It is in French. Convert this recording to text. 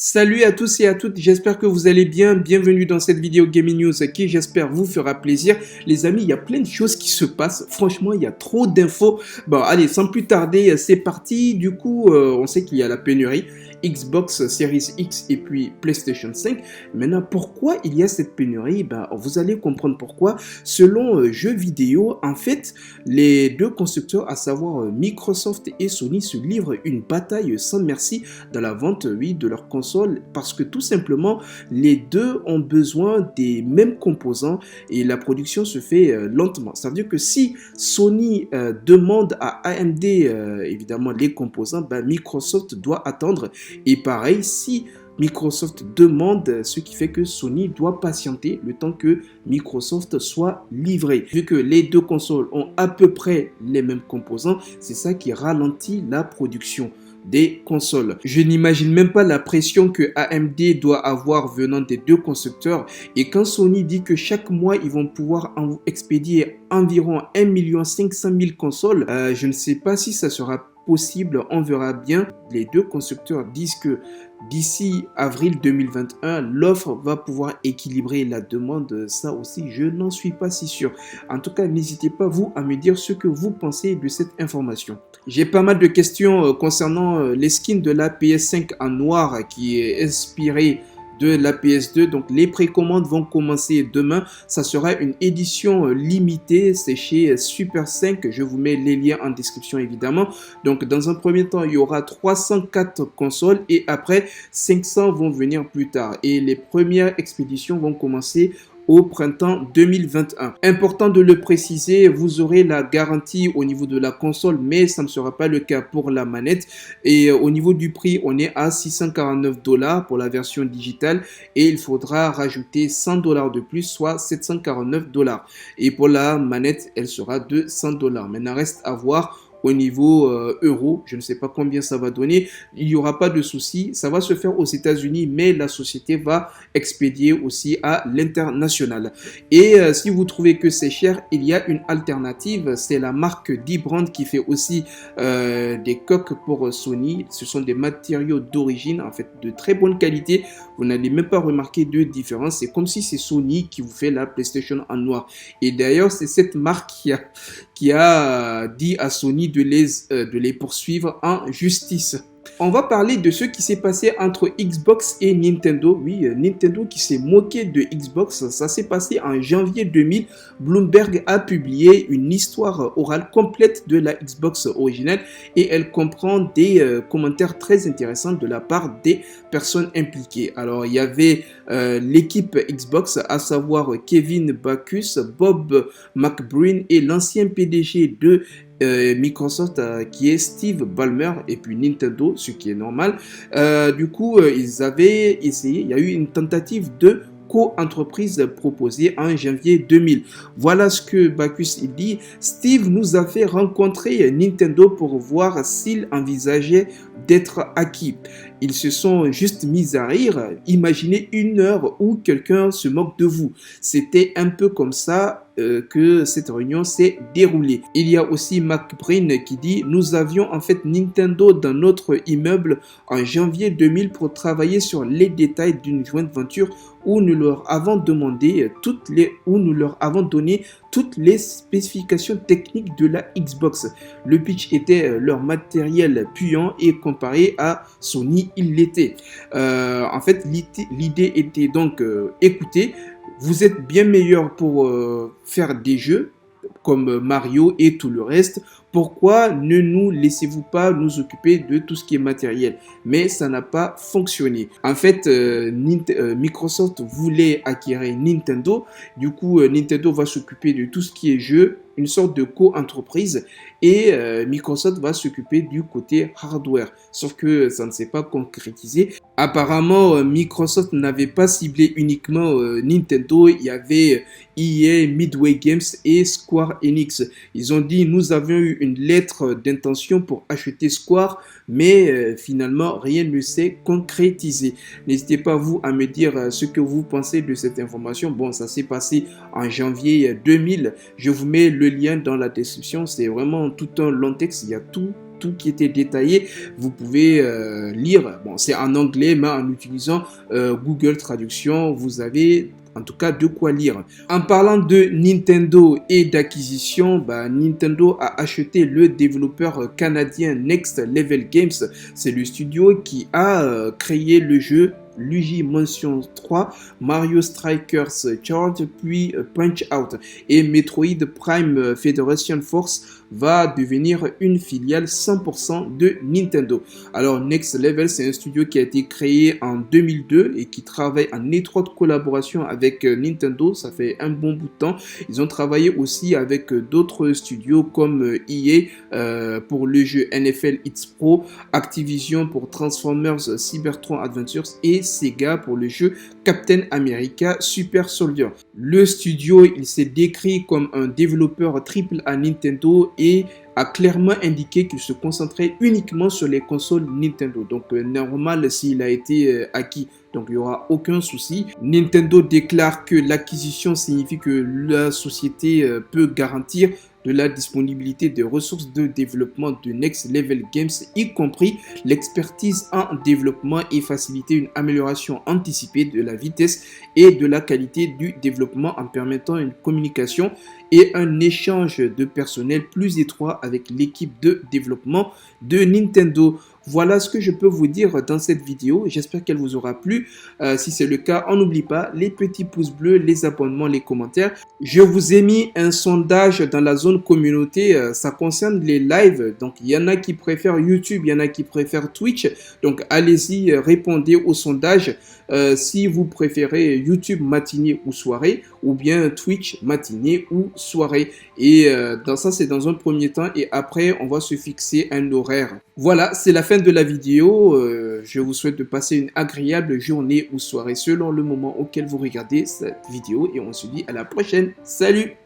Salut à tous et à toutes, j'espère que vous allez bien. Bienvenue dans cette vidéo Gaming News qui, j'espère, vous fera plaisir. Les amis, il y a plein de choses qui se passent. Franchement, il y a trop d'infos. Bon, allez, sans plus tarder, c'est parti. Du coup, on sait qu'il y a la pénurie. Xbox Series X et puis PlayStation 5. Maintenant, pourquoi il y a cette pénurie? Vous allez comprendre pourquoi. Selon Jeux Vidéo, en fait, les deux constructeurs, à savoir Microsoft et Sony, se livrent une bataille sans merci dans la vente, oui, de leurs consoles, parce que tout simplement, les deux ont besoin des mêmes composants et la production se fait lentement. Ça veut dire que si Sony demande à AMD, évidemment, les composants, Microsoft doit attendre. Et pareil, si Microsoft demande, ce qui fait que Sony doit patienter le temps que Microsoft soit livré. Vu que les deux consoles ont à peu près les mêmes composants, c'est ça qui ralentit la production des consoles. Je n'imagine même pas la pression que AMD doit avoir venant des deux constructeurs. Et quand Sony dit que chaque mois ils vont pouvoir expédier environ 1,5 million consoles, je ne sais pas si ça sera possible, on verra bien. Les deux constructeurs disent que d'ici avril 2021, l'offre va pouvoir équilibrer la demande. Ça aussi, je n'en suis pas si sûr. En tout cas, n'hésitez pas, vous, à me dire ce que vous pensez de cette information. J'ai pas mal de questions concernant les skins de la PS5 en noir qui est inspiré de la PS2. Donc les précommandes vont commencer demain. Ça sera une édition limitée. C'est chez Super 5. Je vous mets les liens en description évidemment. Donc dans un premier temps, il y aura 304 consoles et après 500 vont venir plus tard. Et les premières expéditions vont commencer au printemps 2021. Important de le préciser, vous aurez la garantie au niveau de la console, mais ça ne sera pas le cas pour la manette. Et au niveau du prix, on est à 649 $ pour la version digitale et il faudra rajouter 100 $ de plus, soit 749 $. Et pour la manette, elle sera de 100 $. Maintenant, reste à voir au niveau euro, je ne sais pas combien ça va donner, il n'y aura pas de souci, ça va se faire aux États-Unis, mais la société va expédier aussi à l'international. Et si vous trouvez que c'est cher, il y a une alternative, c'est la marque D-Brand qui fait aussi des coques pour Sony. Ce sont des matériaux d'origine, en fait, de très bonne qualité. Vous n'allez même pas remarquer de différence. C'est comme si c'est Sony qui vous fait la PlayStation en noir. Et d'ailleurs, c'est cette marque qui a dit à Sony de les poursuivre en justice. On va parler de ce qui s'est passé entre Xbox et Nintendo. Oui, Nintendo qui s'est moqué de Xbox. Ça s'est passé en janvier 2000. Bloomberg a publié une histoire orale complète de la Xbox originale et elle comprend des commentaires très intéressants de la part des personnes impliquées. Alors, il y avait l'équipe Xbox, à savoir Kevin Backus, Bob McBride et l'ancien PDG de Microsoft qui est Steve Ballmer et puis Nintendo, ce qui est normal. Du coup, ils avaient essayé, il y a eu une tentative de co-entreprise proposée en janvier 2000. Voilà ce que Backus il dit. Steve nous a fait rencontrer Nintendo pour voir s'il envisageait d'être acquis. Ils se sont juste mis à rire. Imaginez une heure où quelqu'un se moque de vous. C'était un peu comme ça que cette réunion s'est déroulée. Il y a aussi McBride qui dit: nous avions en fait Nintendo dans notre immeuble en janvier 2000 pour travailler sur les détails d'une jointe venture où nous leur avons donné toutes les spécifications techniques de la Xbox. Le pitch était leur matériel puant et comparé à Sony, il l'était. En fait, l'idée était donc écoutez, vous êtes bien meilleur pour faire des jeux comme Mario et tout le reste. Pourquoi ne nous laissez-vous pas nous occuper de tout ce qui est matériel? Mais ça n'a pas fonctionné. En fait, Microsoft voulait acquérir Nintendo. Du coup, Nintendo va s'occuper de tout ce qui est jeu, une sorte de co-entreprise, et Microsoft va s'occuper du côté hardware. Sauf que ça ne s'est pas concrétisé. Apparemment, Microsoft n'avait pas ciblé uniquement Nintendo. Il y avait EA, Midway Games et Square Enix. Ils ont dit: nous avions eu une lettre d'intention pour acheter Square, mais finalement rien ne s'est concrétisé. N'hésitez pas vous à me dire ce que vous pensez de cette information. Bon, ça s'est passé en janvier 2000. Je vous mets le lien dans la description. C'est vraiment tout un long texte. Il y a tout tout qui était détaillé. Vous pouvez lire, bon c'est en anglais, mais en utilisant Google Traduction, vous avez en tout cas de quoi lire. En parlant de Nintendo et d'acquisition, Nintendo a acheté le développeur canadien Next Level Games. C'est le studio qui a créé le jeu Luigi Mansion 3, Mario Strikers Charge, puis Punch-Out. Et Metroid Prime Federation Force va devenir une filiale 100% de Nintendo. Alors Next Level, c'est un studio qui a été créé en 2002 et qui travaille en étroite collaboration avec Nintendo. Ça fait un bon bout de temps. Ils ont travaillé aussi avec d'autres studios comme EA pour le jeu NFL Hits Pro, Activision pour Transformers Cybertron Adventures et Sega pour le jeu Captain America Super Soldier. Le studio, il s'est décrit comme un développeur AAA Nintendo et a clairement indiqué qu'il se concentrait uniquement sur les consoles Nintendo. Donc normal s'il a été acquis. Donc il n'y aura aucun souci. Nintendo déclare que l'acquisition signifie que la société peut garantir de la disponibilité des ressources de développement de Next Level Games, y compris l'expertise en développement et faciliter une amélioration anticipée de la vitesse et de la qualité du développement en permettant une communication et un échange de personnel plus étroit avec l'équipe de développement de Nintendo. Voilà ce que je peux vous dire dans cette vidéo. J'espère qu'elle vous aura plu. Si c'est le cas, on n'oublie pas les petits pouces bleus, les abonnements, les commentaires. Je vous ai mis un sondage dans la zone communauté. Ça concerne les lives. Donc, il y en a qui préfèrent YouTube, il y en a qui préfèrent Twitch. Donc, allez-y, répondez au sondage. Si vous préférez YouTube matinée ou soirée, ou bien Twitch matinée ou soirée. Et dans ça, c'est dans un premier temps. Et après, on va se fixer un horaire. Voilà, c'est la fin de la vidéo. Je vous souhaite de passer une agréable journée ou soirée selon le moment auquel vous regardez cette vidéo. Et on se dit à la prochaine. Salut!